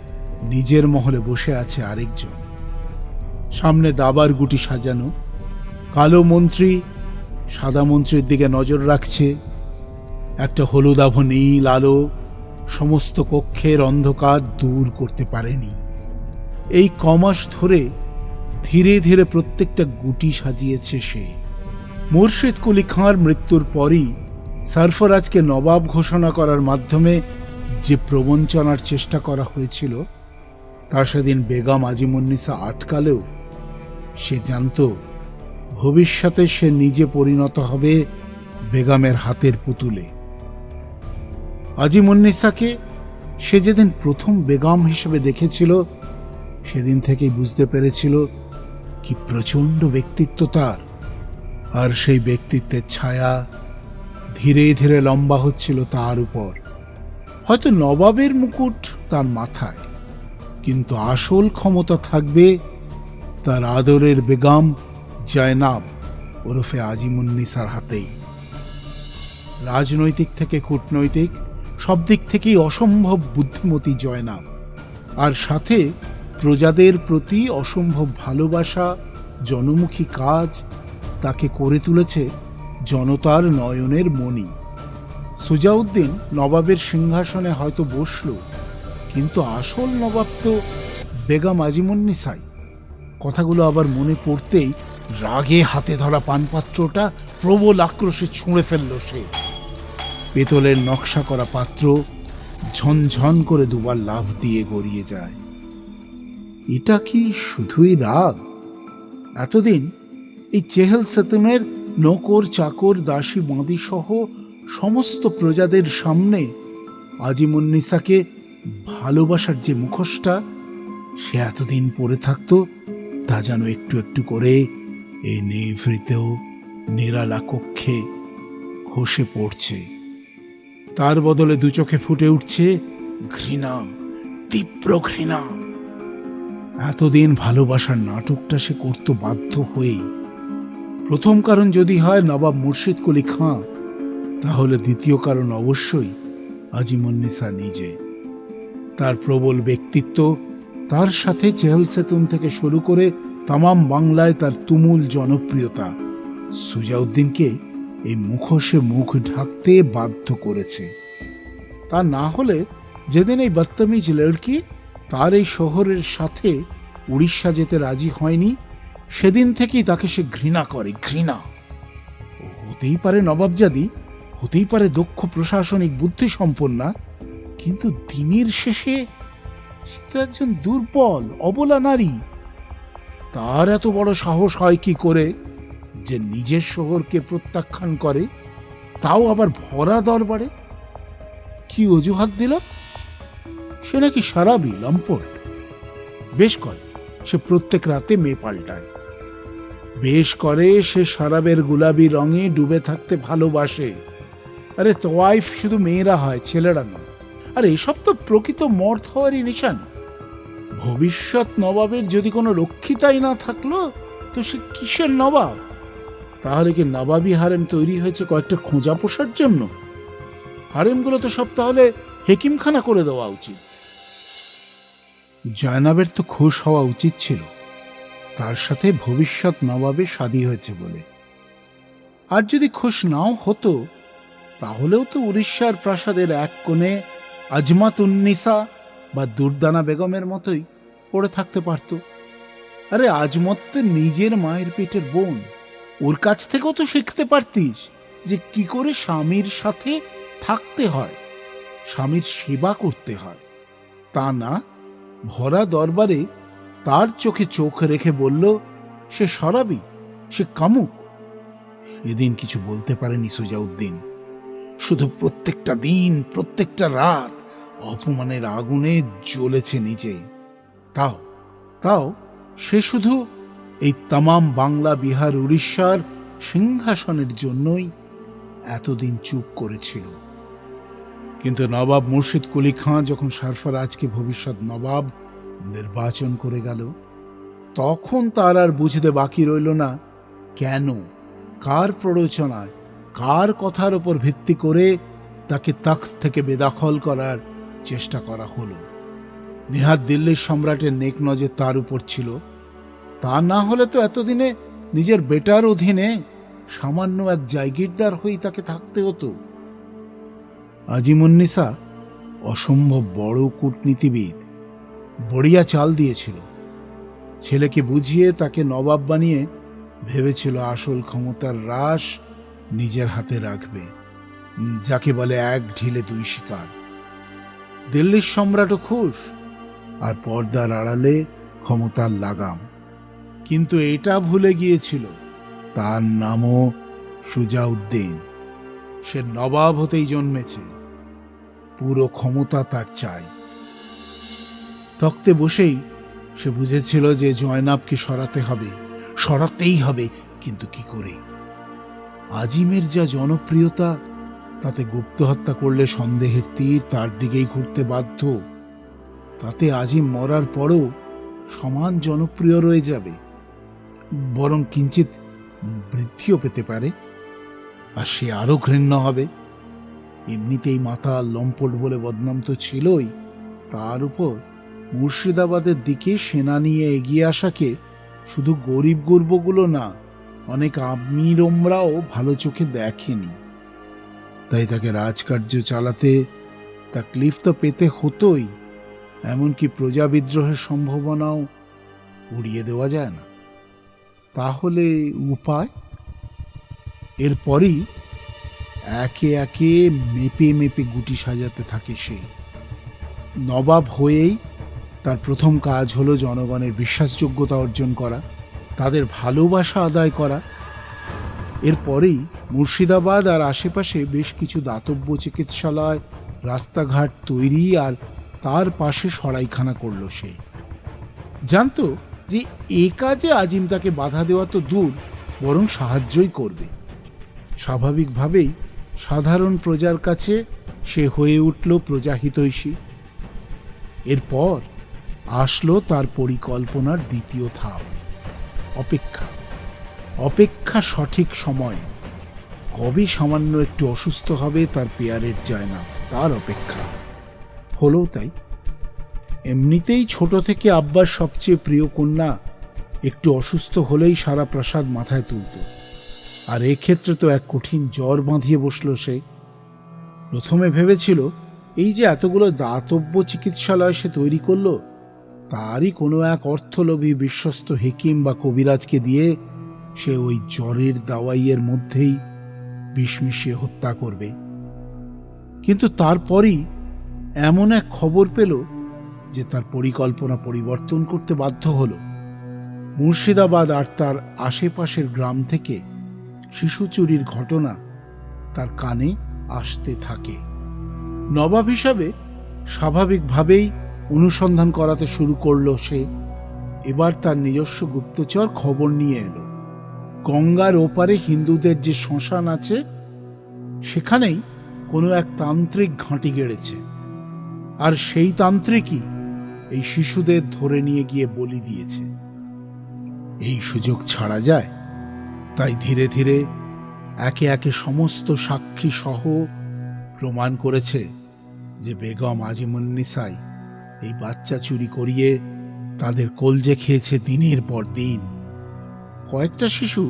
নিজের মহলে বসে আছে আরেকজন। সামনে দাবার গুটি সাজানো। কালো মন্ত্রী সাদা মন্ত্রীর দিকে নজর রাখছে। একটা হলুদাভ নীল আলো সমস্ত কক্ষের অন্ধকার দূর করতে পারেনি। এই কমাস ধরে ধীরে ধীরে প্রত্যেকটা গুটি সাজিয়েছে সে। মুর্শিদ কুলি খাঁর মৃত্যুর পরই সরফরাজকে নবাব ঘোষণা করার মাধ্যমে যে প্রবঞ্চনার চেষ্টা করা হয়েছিল তা সেদিন বেগম আজিমুন্নিসা আটকালেও সে জানত ভবিষ্যতে সে নিজে পরিণত হবে বেগমের হাতের পুতুলে। আজিমুন্নিসাকে সে যেদিন প্রথম বেগম হিসেবে দেখেছিল সেদিন থেকেই বুঝতে পেরেছিল কি প্রচণ্ড ব্যক্তিত্ব তার। আর সেই ব্যক্তিত্বের ছায়া ধীরে ধীরে লম্বা হচ্ছিল তার উপর। হয়তো নবাবের মুকুট তার মাথায়, কিন্তু আসল ক্ষমতা থাকবে তার আদরের বেগম জয়নাব ওরফে আজিমুন্নিসার হাতেই। রাজনৈতিক থেকে কূটনৈতিক সব দিক থেকেই অসম্ভব বুদ্ধিমতী জয়নাব, আর সাথে প্রজাদের প্রতি অসম্ভব ভালোবাসা, জনমুখী কাজ তাকে করে তুলেছে জনতার নয়নের মণি। সুজাউদ্দিন নবাবের সিংহাসনে হয়তো বসল, কিন্তু আসল নবাব তো বেগম আজিমুন্নিসাই। কথাগুলো আবার মনে পড়তেই রাগে হাতে ধরা পানপাত্রটা প্রবল আক্রোশে ছুঁড়ে ফেলল সে। পেতলের নকশা করা পাত্র ঝনঝন করে দুবার লাফ দিয়ে গড়িয়ে যায়। এটা কি শুধুই রাগ? এতদিন এই চেহেল সেতুনের নকর চাকর দাসী বাঁদী সহ সমস্ত প্রজাদের সামনে আজিমুন্নিসাকে ভালোবাসার যে মুখোশটা সে এতদিন পরে থাকতো তা যেন একটু একটু করে এই নিভৃত নিরালা কক্ষে খসে পড়ছে। তার বদলে দু চোখে ফুটে উঠছে ঘৃণা, তীব্র ঘৃণা। এতদিন ভালোবাসার নাটকটা সে করতে বাধ্য হয়েই। প্রথম কারণ যদি হয় নবাব মুর্শিদ কুলি খাঁ, তাহলে দ্বিতীয় কারণ অবশ্যই আজিমুন্নিসা নিজে। তার প্রবল ব্যক্তিত্ব, তার সাথে চেহেল সেতুন থেকে শুরু করে তামাম বাংলায় তার তুমুল জনপ্রিয়তা সুজাউদ্দিনকে এই মুখোশে মুখ ঢাকতে বাধ্য করেছে। তা না হলে যেদিন এই বদতমিজ লড়কি তার এই শহরের সাথে উড়িষ্যা যেতে রাজি হয়নি সেদিন থেকেই তাকে সে ঘৃণা করে। ঘৃণা হতেই পারে নবাবজাদি, হতেই পারে দক্ষ প্রশাসনিক বুদ্ধি সম্পন্না, কিন্তু দিনের শেষে সে তো একজন দুর্বল অবলা নারী। তার এত বড় সাহস হয় কি করে যে নিজের শহরকে প্রত্যাখ্যান করে, তাও আবার ভরা দরবারে? কি অজুহাত দিল? সে নাকি সারাবি লম্পট। বেশ করে সে প্রত্যেক রাতে মেয়ে পাল্টায়। বেশ করে সে শরাবের গুলাবি রঙে ডুবে থাকতে ভালোবাসে। আরে তোয়াইফ শুধু মেয়েরা হয়, ছেলেরা নয়। আর এসব তো প্রকৃত মর্দ হওয়ারই নিশান। ভবিষ্যৎ নবাবের যদি কোনো রক্ষিতাই না থাকলো তো সে কিসের নবাব? তাহলে কি নবাবি হারেম তৈরি হয়েছে কয়েকটা খোঁজা পোষার জন্য? হারেমগুলো তো সব তাহলে হেকিমখানা করে দেওয়া উচিত। জয়নাবের তো খুশ হওয়া উচিত ছিল, তার সাথে ভবিষ্যৎ নবাবের শাদী হয়েছে বলে। আর যদি খুশ নাও হতো তাহলেও তো উড়িষ্যার প্রাসাদের এক কোণে আজমাতুন্নিসা বা দুর্দানা বেগমের মতোই পড়ে থাকতে পারত। আরে আজমত তো নিজের মায়ের পেটের বোন, ওর কাছ থেকেও তো শিখতে পারতিস যে কি করে স্বামীর সাথে থাকতে হয়, স্বামীর সেবা করতে হয়। তা না, ভরা দরবারে তার চোখে চোখ রেখে বলল সে শরাবী, সে কামুক। এদিন কিছু বলতে পারেনি সুজাউদ্দিন, শুধু প্রত্যেকটা দিন প্রত্যেকটা রাত অপমানের আগুনে জ্বলেছে নিজে। তাও তাও সে শুধু এই তামাম বাংলা, বিহার, উড়িষ্যার সিংহাসনের জন্যই এতদিন চুপ করেছিল। কিন্তু নবাব মুর্শিদ কুলি খাঁ যখন সরফরাজকে ভবিষ্যৎ নবাব নির্বাচন করে গেল, তখন তার আর বুঝতে বাকি রইল না কেন, কার প্ররোচনায়, কার কথার উপর ভিত্তি করে তাকে তখ্ত থেকে বেদখল করার চেষ্টা করা হলো। নেহাত দিল্লির সম্রাটের নেক নজর তার উপর ছিল। তা না হলে তো এতদিনে নিজের বেটার অধীনে সামান্য এক জায়গিরদার হয়েই তাকে থাকতে হতো। আজিমুন্নিসা অসম্ভব বড় কূটনীতিবিদ, বড়িয়া চাল দিয়েছিল। ছেলেকে বুঝিয়ে তাকে নবাব বানিয়ে ভেবেছিল আসল ক্ষমতার রাশ নিজের হাতে রাখবে, যাকে বলে এক ঢিলে দুই শিকার। দিল্লির সম্রাটও খুশ, আর পর্দার আড়ালে ক্ষমতার লাগাম। কিন্তু এটা ভুলে গিয়েছিল তার নামও সুজাউদ্দিন। সে নবাব হতেই জন্মেছে, পুরো ক্ষমতা তার চাই। তক্তে বসেই সে বুঝেছিল যে জয়নাবকে সরাতে হবে, সরাতেই হবে। কিন্তু কি করে? আজিমের যা জনপ্রিয়তা, তাতে গুপ্ত হত্যা করলে সন্দেহের তীর তার দিকেই ঘুরতে বাধ্য। তাতে আজিম মরার পরও সমান জনপ্রিয় রয়ে যাবে, বরং কিঞ্চিত বৃদ্ধিও পেতে পারে। আর সে আরো ঘৃণ্য হবে। এমনিতেই মাথা লম্পট বলে বদনাম তো ছিলই, তার উপর মুর্শিদাবাদের দিকে সেনা নিয়ে এগিয়ে আসাকে শুধু গরিব গুরবগুলো না, অনেক আমিরমরাও ভালো চোখে দেখেনি। তাই তাকে রাজকার্য চালাতে তাকলিফ তো পেতে হতোই, এমনকি প্রজা বিদ্রোহের সম্ভাবনাও উড়িয়ে দেওয়া যায় না। তাহলে উপায়? এরপরই একে একে মেপে মেপে গুটি সাজাতে থাকে সে। নবাব হয়েই তার প্রথম কাজ হলো জনগণের বিশ্বাসযোগ্যতা অর্জন করা, তাদের ভালোবাসা আদায় করা। এরপরেই মুর্শিদাবাদ আর আশেপাশে বেশ কিছু দাতব্য চিকিৎসালয়, রাস্তাঘাট তৈরি আর তার পাশে সরাইখানা করল সে। জানত যে এ কাজে আজিম তাকে বাধা দেওয়া তো দূর, বরং সাহায্যই করবে। স্বাভাবিকভাবেই সাধারণ প্রজার কাছে সে হয়ে উঠল প্রজাহিতৈষী। এরপর আসলো তার পরিকল্পনার দ্বিতীয় ধাপ, অপেক্ষা। অপেক্ষা সঠিক সময়, কবে সামান্য একটু অসুস্থ হবে তার পেয়ারের যায় না, তার অপেক্ষা। হলো তাই। এমনিতেই ছোট থেকে আব্বার সবচেয়ে প্রিয় কন্যা একটু অসুস্থ হলেই সারা প্রাসাদ মাথায় তুলত। আর এক্ষেত্রে তো এক কঠিন জ্বর বাঁধিয়ে বসল সে। প্রথমে ভেবেছিল এই যে এতগুলো দাতব্য চিকিৎসালয় সে তৈরি করল, তারই কোনো এক অর্থলোভী বিশ্বস্ত হেকিম বা কবিরাজকে দিয়ে সে ওই জ্বরের দাওয়াইয়ের মধ্যেই বিষ মিশিয়ে হত্যা করবে। কিন্তু তারপরই এমন এক খবর পেল যে তার পরিকল্পনা পরিবর্তন করতে বাধ্য হল। মুর্শিদাবাদ আর তার আশেপাশের গ্রাম থেকে শিশু চুরির ঘটনা তার কানে আসতে থাকে। নবাব হিসাবে স্বাভাবিকভাবেই অনুসন্ধান করাতে শুরু করল সে। এবার তার নিজস্ব গুপ্তচর খবর নিয়ে এলো গঙ্গার ওপারে হিন্দুদের যে শ্মশান আছে সেখানেই কোনো এক তান্ত্রিক ঘাঁটি গেড়েছে, আর সেই তান্ত্রিকই এই শিশুদের ধরে নিয়ে গিয়ে বলি দিয়েছে। এই সুযোগ ছাড়া যায়? তাই ধীরে ধীরে একে একে সমস্ত সাক্ষী সহ প্রমাণ করেছে যে বেগম আজিমুন্নিসাই এই বাচ্চা চুরি করিয়ে তাদের কলজে খেয়েছে দিনের পর দিন। কয়েকটা শিশু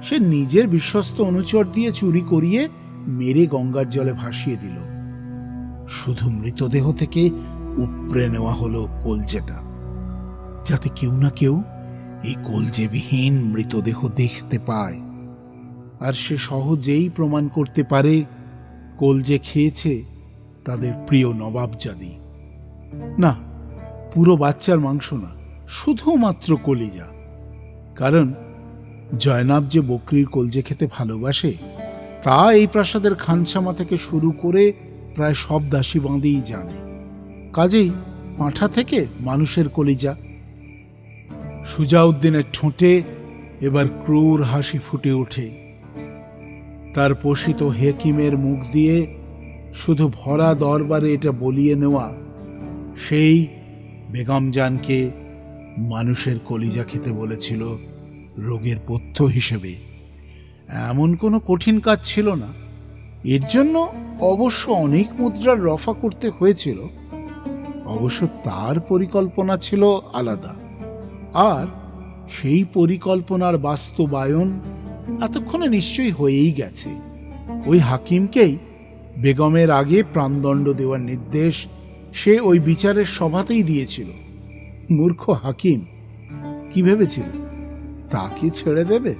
সে নিজের বিশ্বস্ত অনুচর দিয়ে চুরি করিয়ে মেরে গঙ্গার জলে ভাসিয়ে দিল। শুধু মৃতদেহ থেকে উপড়ে নেওয়া হলো কলজেটা, যাতে কেউ না কেউ এই কলজেবিহীন মৃতদেহ দেখতে পায়, আর সে সহজেই প্রমাণ করতে পারে কলজে খেয়েছে তাদের প্রিয় নবাবজাদি। না, পুরো বাচ্চার মাংস না, শুধুমাত্র কলিজা। কারণ জয়নাব যে বকরির কলজে খেতে ভালোবাসে তা এই প্রাসাদের খানসামা থেকে শুরু করে প্রায় সব দাসী বাঁধেই জানে। কাজেই পাঁঠা থেকে মানুষের কলিজা। সুজাউদ্দিনের ঠোঁটে এবার ক্রূর হাসি ফুটে ওঠে। তার পোষিত হেকিমের মুখ দিয়ে শুধু ভরা দরবারে এটা বলিয়ে নেওয়া সেই বেগমজানকে মানুষের কলিজা খেতে বলেছিল রোগের পথ্য হিসেবে, এমন কোনো কঠিন কাজ ছিল না। এর জন্য অবশ্য অনেক মুদ্রার রফা করতে হয়েছিল। অবশ্য তার পরিকল্পনা ছিল আলাদা, আর সেই পরিকল্পনার বাস্তবায়ন এতক্ষণে নিশ্চয়ই হয়েই গেছে। ওই হাকিমকেই বেগমের আগে প্রাণদণ্ড দেওয়ার নির্দেশ সে ওই বিচারের সভাতেই দিয়েছিল। মূর্খ হাকিম কি ভেবেছিল তাকে ছেড়ে দেবে?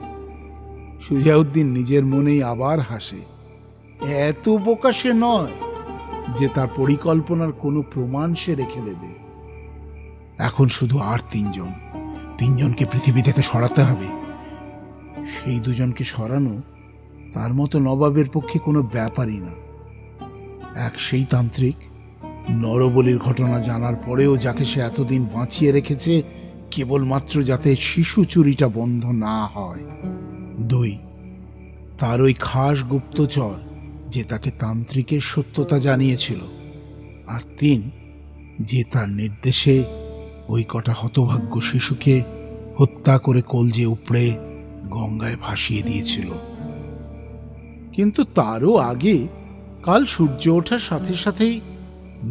সুজাউদ্দিন নিজের মনেই আবার হাসে। এত বোকা সে নয় যে তার পরিকল্পনার কোনো প্রমাণ সে রেখে দেবে। এখন শুধু আর তিনজনকে পৃথিবী থেকে সরাতে হবে। সেই দুজনকে সরানো তার মতো নবাবের পক্ষে কোনো ব্যাপারই না। এক সেই তান্ত্রিক, নরবলির ঘটনা জানার পরেও যাকে সে এতদিন বাঁচিয়ে রেখেছে কেবলমাত্র যাতে শিশু চুরিটা বন্ধ না হয়। 2, তার ওই খাস গুপ্তচর যে তাকে তান্ত্রিকের সত্যতা জানিয়েছিল। আর 3, যে তার নির্দেশে ওই কটা হতভাগ্য শিশুকে হত্যা করে কলজে উপড়ে গঙ্গায় ভাসিয়ে দিয়েছিল। কিন্তু তারও আগে কাল সূর্য ওঠার সাথে সাথেই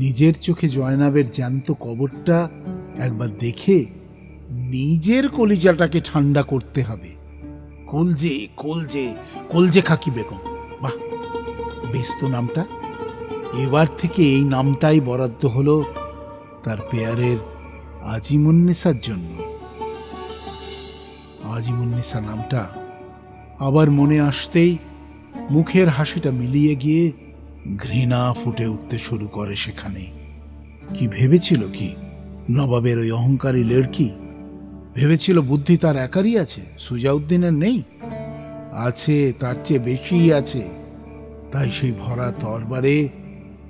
নিজের চোখে জয়নাবের জ্যান্ত কবরটা একবার দেখে নিজের কলিজাটাকে ঠান্ডা করতে হবে। কলজে কলজে কলজে খাকি বেগম, বাহ, বেশ তো নামটা। এবার থেকে এই নামটাই বরাদ্দ হলো তার পেয়ারের আজিমুন্নিসার জন্য। আজিমুন্নিসা নামটা আবার মনে আসতেই মুখের হাসিটা মিলিয়ে গিয়ে ঘৃণা ফুটে উঠতে শুরু করে সেখানে। কি ভেবেছিল কি নবাবের ওই অহংকারী লেড়কি? ভেবেছিল বুদ্ধি তার একারই আছে, সুজাউদ্দিনের নেই? আছে, তার চেয়ে বেশি আছে। তাই সেই ভরা তরবারে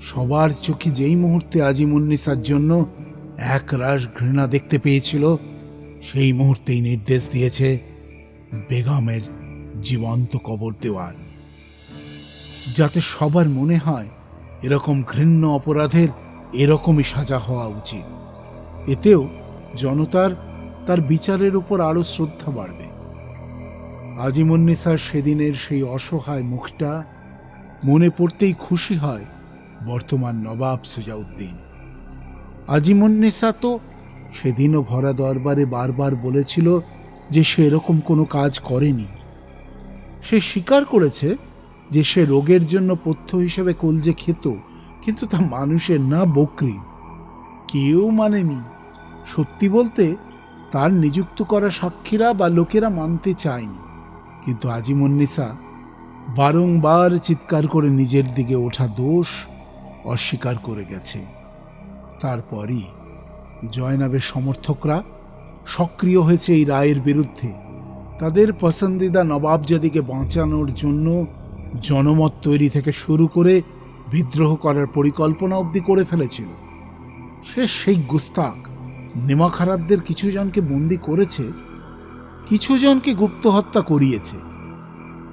সবার চোখে যেই মুহূর্তে আজিমুন্নিসার জন্য এক রাশ ঘৃণা দেখতে পেয়েছিল, সেই মুহূর্তেই নির্দেশ দিয়েছে বেগমের জীবন্ত কবর দেওয়ার, যাতে সবার মনে হয় এরকম ঘৃণ্য অপরাধের এরকমই সাজা হওয়া উচিত। এতেও জনতার তার বিচারের উপর আরো শ্রদ্ধা বাড়বে। আজিমুন্নিসার সেদিনের সেই অসহায় মুখটা মনে পড়তেই খুশি হয় বর্তমান নবাব সুজাউদ্দিন। আজিমুন্নিসা তো সেদিনও ভরা দরবারে বারবার বলেছিল যে সে এরকম কোনো কাজ করেনি। সে স্বীকার করেছে যে সে রোগের জন্য পথ্য হিসেবে কলজে খেত, কিন্তু তা মানুষের না বকরি। কেউ মানেনি। সত্যি বলতে তার নিযুক্ত করা সাক্ষীরা বা লোকেরা মানতে চায়নি। কিন্তু আজিমুন্নিসা বারংবার চিৎকার করে নিজের দিকে ওঠা দোষ অস্বীকার করে গেছে। তারপরই জয়নাবের সমর্থকরা সক্রিয় হয়েছে এই রায়ের বিরুদ্ধে। তাদের পছন্দিদা নবাবজাদিকে বাঁচানোর জন্য জনমত তৈরি থেকে শুরু করে বিদ্রোহ করার পরিকল্পনা অবধি করে ফেলেছিল। সে সেই গুস্তাখ নেমা খারাপদের কিছু জনকে বন্দি করেছে, কিছু জনকে গুপ্ত হত্যা করিয়েছে,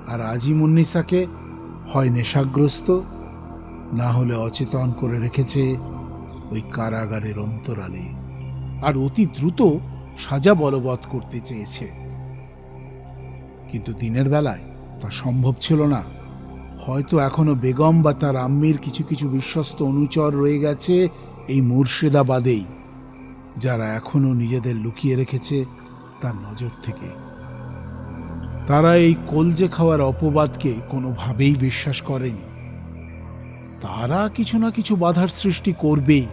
আর আজিমুন্নিসাকে হয় নেশাগ্রস্ত, না হলে অচেতন করে রেখেছে ওই কারাগারের অন্তরালে, আর অতি দ্রুত সাজা বলবৎ করতে চেয়েছে। কিন্তু দিনের বেলায় তা সম্ভব ছিল না। হয়তো এখনো বেগম বা তার আম্মির কিছু কিছু বিশ্বস্ত অনুচর রয়ে গেছে এই মুর্শিদাবাদেই, যারা এখনো নিজেদের লুকিয়ে রেখেছে তার নজর থেকে। তারা এই কলজে খাওয়ার অপবাদকে কোনোভাবেই বিশ্বাস করেনি। তারা কিছু না কিছু বাধার সৃষ্টি করবেই।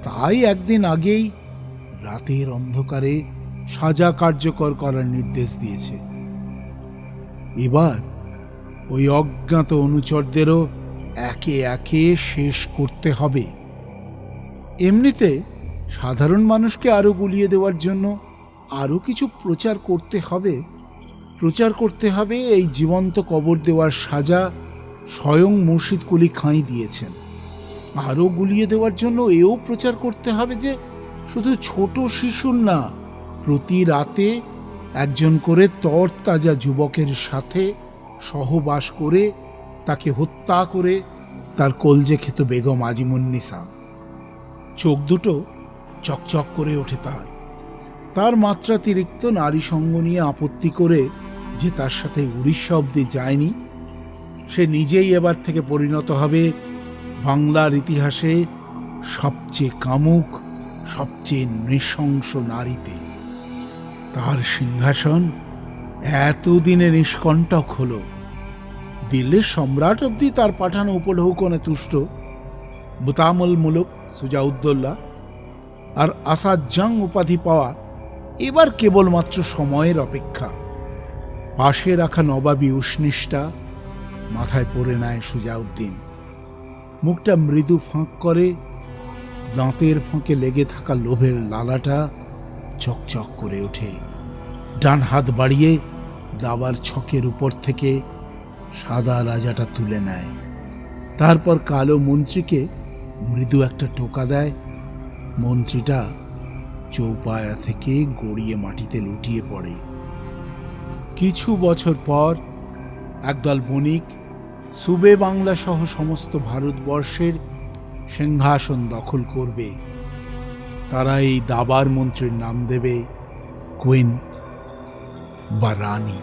তাই একদিন আগেই রাতের অন্ধকারে সাজা কার্যকর করার নির্দেশ দিয়েছে। এবার ওই অজ্ঞাত অনুচরদেরও একে একে শেষ করতে হবে। এমনিতে সাধারণ মানুষকে আরো গুলিয়ে দেওয়ার জন্য আরো কিছু প্রচার করতে হবে। এই জীবন্ত কবর দেওয়ার সাজা স্বয়ং মুর্শিদ কুলি খাঁই দিয়েছেন। আরো গুলিয়ে দেওয়ার জন্য এও প্রচার করতে হবে যে শুধু ছোট শিশুর না, প্রতি রাতে একজন করে তরতাজা যুবকের সাথে সহবাস করে তাকে হত্যা করে তার কলজে খেত বেগম আজিমুন্নিসা। চোখ দুটো চকচক করে ওঠে তার মাত্রাতিরিক্ত নারী সঙ্গ নিয়ে আপত্তি করে যে তার সাথে উড়িষ্যা অব্দি যায়নি, সে নিজেই এবার থেকে পরিণত হবে বাংলার ইতিহাসে সবচেয়ে কামুক, সবচেয়ে নৃশংস নারীতে। তার সিংহাসন এতদিনে নিষ্কণ্টক হল। দিল্লির সম্রাট অব্দি তার পাঠানো উপঢৌকনে তুষ্ট। মুতামুল মুলুক সুজাউদ্দৌলা আর আসাদ জাং উপাধি পাওয়া এবার কেবলমাত্র সময়ের অপেক্ষা। পাশে রাখা নবাবী উষ্ণিসটা মাথায় পড়ে নেয় সুজাউদ্দিন। মুখটা মৃদু ফাঁক করে, দাঁতের ফাঁকে লেগে থাকা লোভের লালাটা চকচক করে ওঠে। ডান হাত বাড়িয়ে দাবার ছকের উপর থেকে সাদা রাজাটা তুলে নেয়। তারপর কালো মন্ত্রীকে মৃদু একটা টোকা দেয়। মন্ত্রীটা চৌপায়া থেকে গড়িয়ে মাটিতে লুটিয়ে পড়ে। কিছু বছর পর একদল বণিক সুবে বাংলা সহ সমস্ত ভারতবর্ষের সিংহাসন দখল করবে। তারা এই দাবার মন্ত্রীর নাম দেবে কুইন বা রানী।